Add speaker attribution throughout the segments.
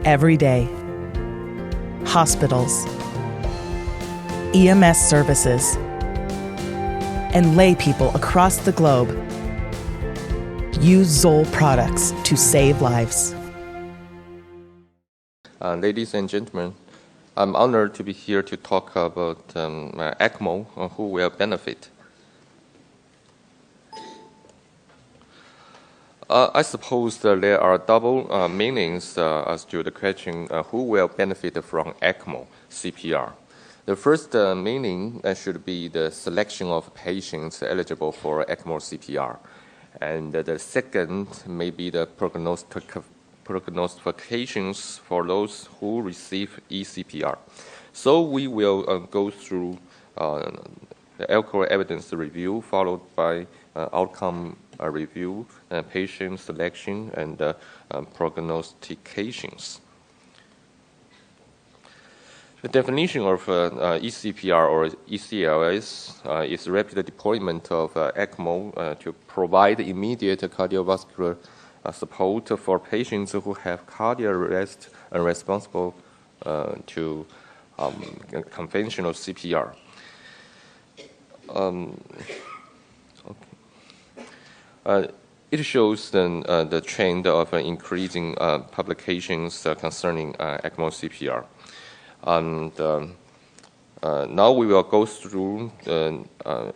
Speaker 1: every day. Hospitals, EMS services, and lay people across the globe use Zoll products to save lives.
Speaker 2: Ladies and gentlemen, I'm honored to be here to talk about ECMO, who will benefit. I suppose that there are double meanings as to the question, who will benefit from ECMO CPR. The first meaning should be the selection of patients eligible for ECMO CPR. And the second may be the prognostications for those who receive eCPR. So we will go through the ILCOR evidence review, followed by outcome review, patient selection, and prognostications. The definition of eCPR or ECLS is rapid deployment of ECMO to provide immediate cardiovascular support for patients who have cardiac arrest unresponsible to conventional CPR. It shows the trend of increasing publications concerning ECMO CPR. And now we will go through the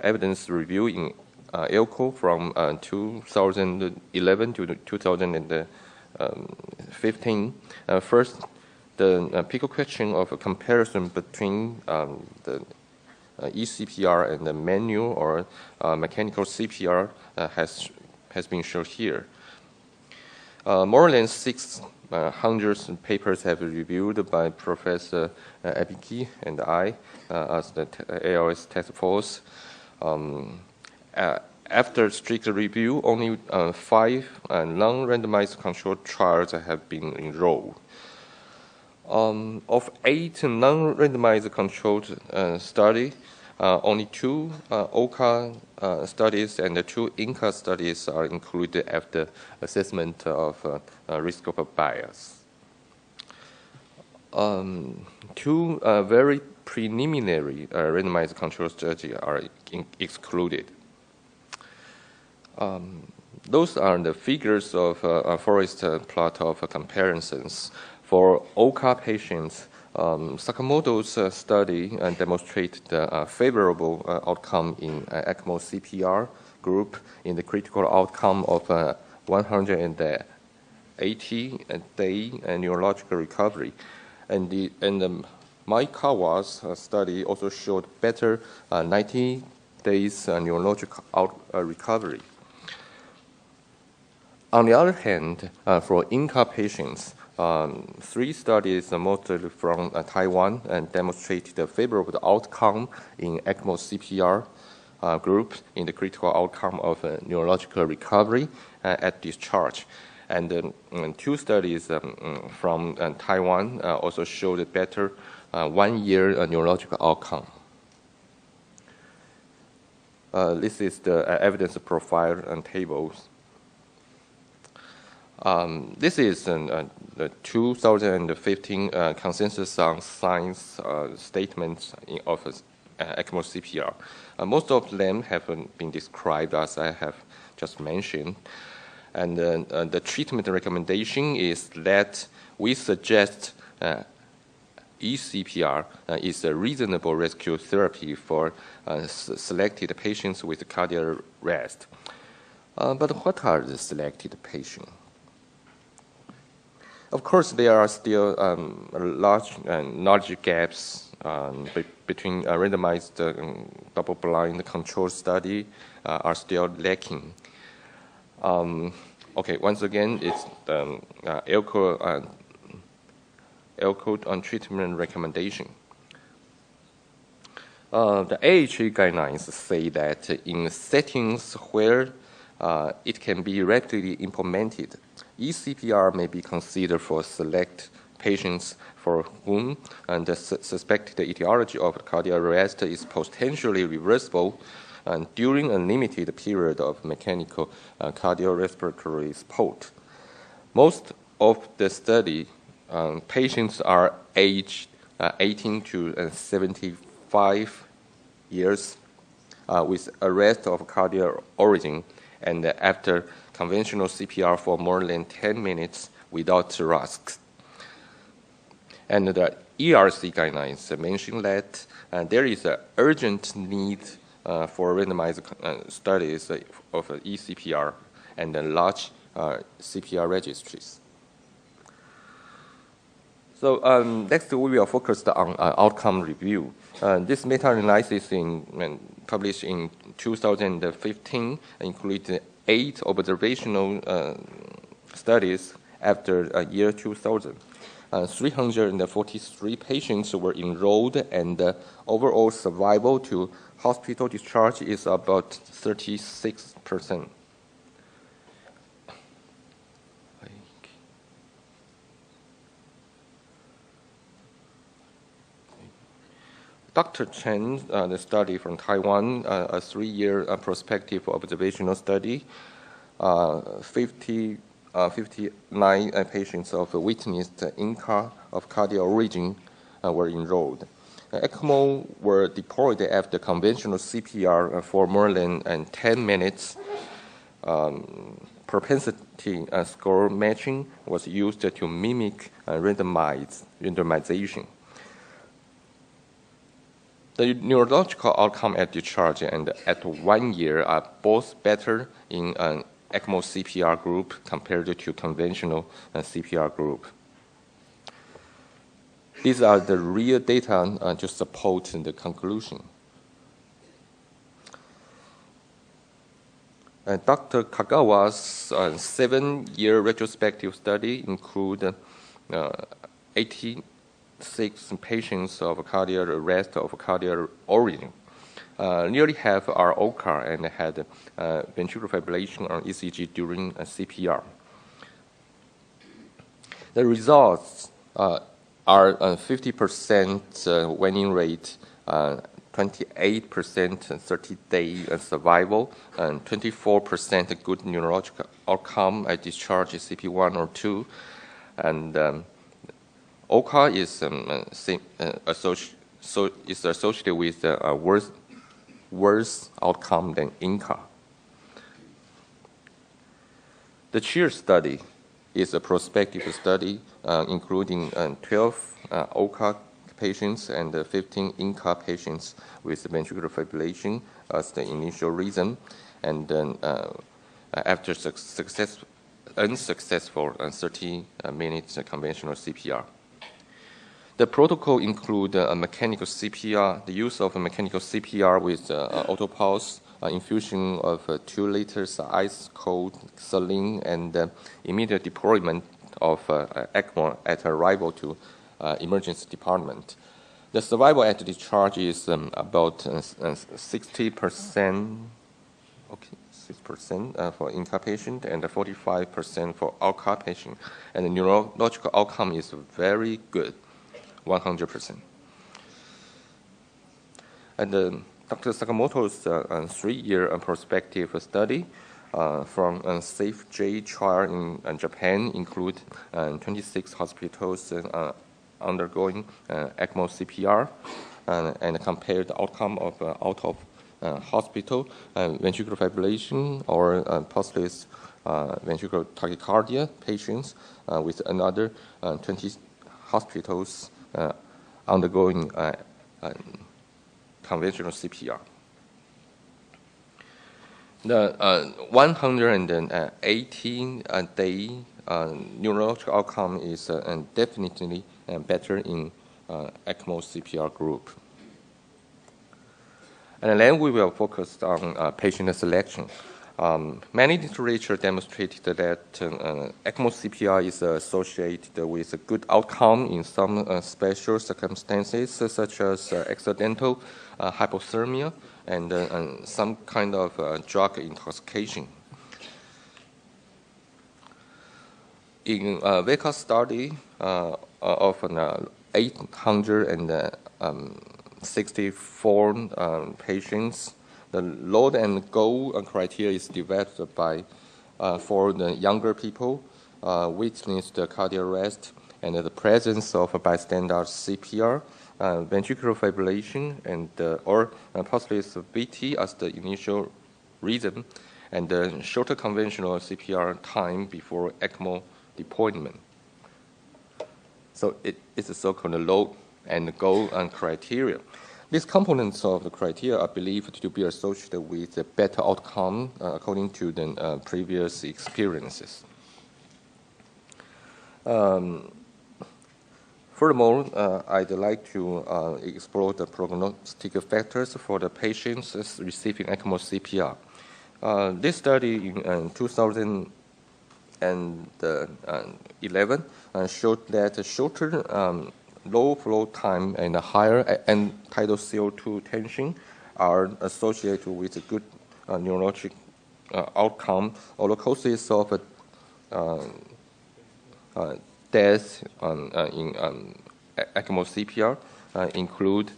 Speaker 2: evidence review in ILCOR from 2011 to 2015. First, the pickle question of a comparison between the eCPR and the manual or mechanical CPR has been shown here. More than 600 papers have been reviewed by Professor Abiki and I as the ALS task force. After strict review, only 5 non-randomized controlled trials have been enrolled. Of 8 non-randomized controlled studies, only 2 OCA studies and 2 INCA studies are included after assessment of risk of bias. 2 very preliminary randomized control studies are excluded. Those are the figures of a forest plot of comparisons. For OCA patients, Sakamoto's study demonstrated a favorable outcome in ECMO CPR group in the critical outcome of 180-day neurological recovery. And the Maekawa's study also showed better 90 days neurological recovery. On the other hand, for INCA patients, 3 studies, mostly from Taiwan, and demonstrated a favorable outcome in ECMO CPR group in the critical outcome of neurological recovery at discharge. And 2 studies from Taiwan also showed a better 1-year neurological outcome. This is the evidence profile and tables. This is the 2015 consensus on science statements of ECMO CPR. Most of them have been described as I have just mentioned. And the treatment recommendation is that we suggest eCPR is a reasonable rescue therapy for selected patients with cardiac arrest. But what are the selected patients? Of course, there are still large knowledge gaps between randomized double-blind control study are still lacking. Okay, once again, it's the ILCOR on treatment recommendation. The IHCA guidelines say that in settings where it can be rapidly implemented, eCPR may be considered for select patients for whom the suspected etiology of cardiac arrest is potentially reversible and during a limited period of mechanical cardiorespiratory support. Most of the study patients are aged 18 to 75 years with arrest of cardiac origin and after conventional CPR for more than 10 minutes without risks. And the ERC guidelines mention that there is an urgent need for randomized studies of eCPR and large CPR registries. So next we will focus on outcome review. This meta-analysis published in 2015 included 8 observational studies after year 2000. 343 patients were enrolled, and overall survival to hospital discharge is about 36%. Dr. Chen, the study from Taiwan, a 3-year prospective observational study, 59 patients of witnessed ILCOR of cardiac origin were enrolled. ECMO were deployed after conventional CPR for more than 10 minutes. Propensity score matching was used to mimic randomization. The neurological outcome at discharge and at 1 year are both better in an ECMO CPR group compared to conventional CPR group. These are the real data to support the conclusion. Dr. Kagawa's 7-year retrospective study include 86 patients of cardiac arrest of cardiac origin. Nearly half are ILCOR and had ventricular fibrillation or ECG during CPR. The results are 50% winning rate, 28% 30-day survival, and 24% good neurological outcome at discharge CP1 or 2, and ILCOR is associated with worse outcome than ILCOR. The CHEER study is a prospective study including 12 ILCOR patients and 15 ILCOR patients with ventricular fibrillation as the initial reason, and then after unsuccessful 30 minutes conventional CPR. The protocol includes a mechanical CPR, the use of a mechanical CPR with autopulse, infusion of 2 liters ice-cold saline, and immediate deployment of ECMO at arrival to emergency department. The survival at discharge is about 60%, 6% for ILCOR patient and 45% for ILCOR patient. And the neurological outcome is very good, 100%. And Dr. Sakamoto's 3-year prospective study from a SAFE-J trial in Japan include 26 hospitals undergoing ECMO CPR and compared the outcome of out of hospital ventricular fibrillation or pulseless ventricular tachycardia patients with another 20 hospitals undergoing conventional CPR. The 118-day neurological outcome is definitely better in ECMO CPR group. And then we will focus on patient selection. Many literature demonstrated that ECMO CPR is associated with a good outcome in some special circumstances, such as accidental hypothermia and some kind of drug intoxication. In a VECA study of 864 patients, the load and go criteria is developed by for the younger people witnessed cardiac arrest and the presence of a bystander CPR, ventricular fibrillation, and or possibly VT as the initial reason, and shorter conventional CPR time before ECMO deployment. So it's a so-called load and goal criteria. These components of the criteria are believed to be associated with a better outcome according to the previous experiences. Furthermore, I'd like to explore the prognostic factors for the patients receiving ECMO CPR. This study in 2011 showed that shorter low flow time and higher end-tidal CO2 tension are associated with a good neurologic outcome. All the causes of death in ECMO CPR include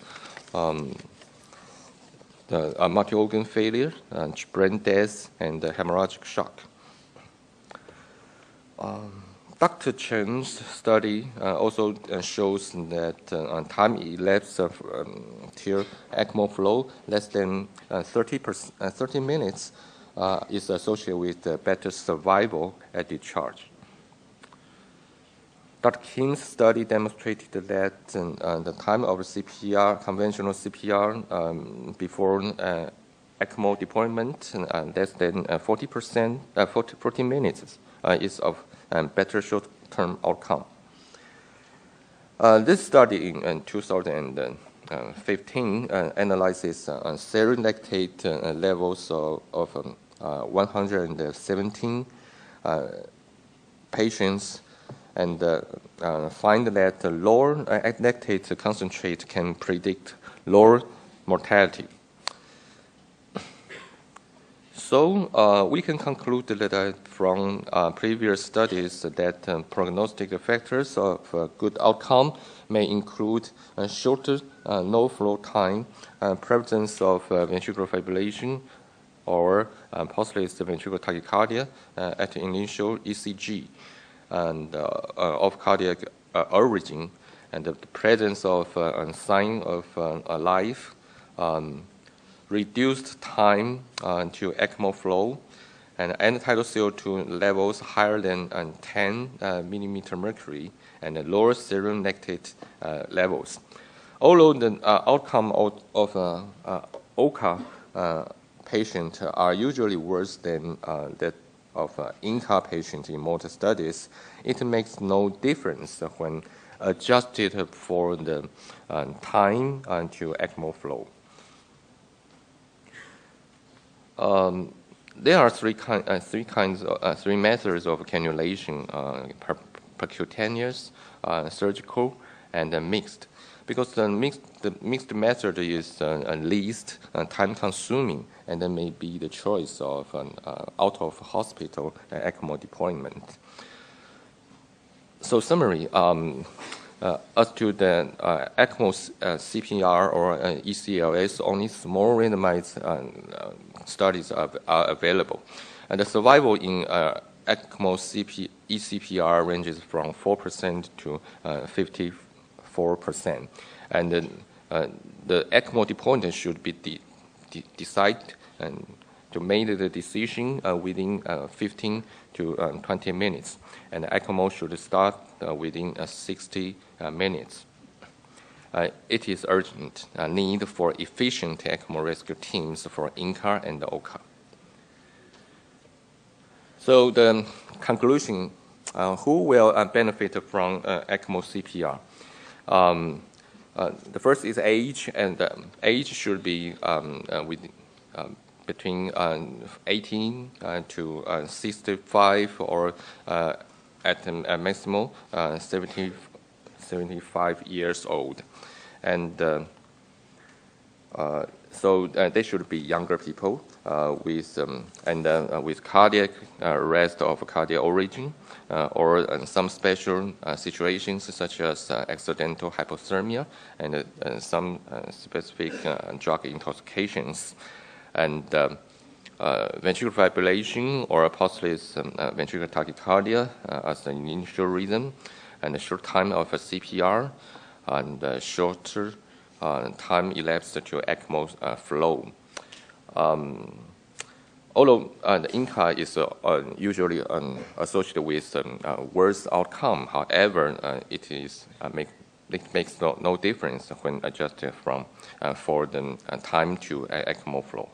Speaker 2: the multi-organ failure, brain death, and hemorrhagic shock. Dr. Chen's study also shows that time elapsed till ECMO flow less than 30 minutes is associated with better survival at discharge. Dr. Kim's study demonstrated that the time of CPR, conventional CPR, before ECMO deployment, less than 40 minutes, is of better short-term outcome. This study in 2015 analyzes serum lactate levels of 117 patients, and find that the lower lactate concentrate can predict lower mortality. So we can conclude that from previous studies that prognostic factors of good outcome may include shorter no-flow time, presence of ventricular fibrillation, or possibly ventricular tachycardia at initial ECG, and of cardiac origin, and the presence of a sign of life, reduced time to ECMO flow, and end-tidal CO2 levels higher than 10 millimeter mercury, and lower serum lactate levels. Although the outcome of OCA patient are usually worse than that of INCA patients in most studies, it makes no difference when adjusted for the time to ECMO flow. There are three methods of cannulation: percutaneous, surgical, and mixed. Because the mixed method is least time-consuming, and then may be the choice of out-of-hospital ECMO deployment. So summary, as to the ECMO CPR or ECLS, only small randomized studies are available. And the survival in ECMO eCPR ranges from 4% to 54%. And the ECMO deployment should be decided and to make the decision within 15 to 20 minutes. And ECMO should start within 60 minutes. It is urgent need for efficient ECMO rescue teams for INCA and OCA. So the conclusion, who will benefit from ECMO CPR? The first is age, and age should be between 18 to 65, or at a maximum 75 years old. And so they should be younger people with cardiac arrest of cardiac origin, or some special situations such as accidental hypothermia and some specific drug intoxications, and ventricular fibrillation or possibly ventricular tachycardia as the initial reason, and a short time of a CPR and shorter time elapsed to ECMO flow. Although the INCA is usually associated with worse outcome, however, it makes no difference when adjusted for the time to ECMO flow.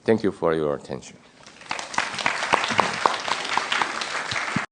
Speaker 2: Thank you for your attention.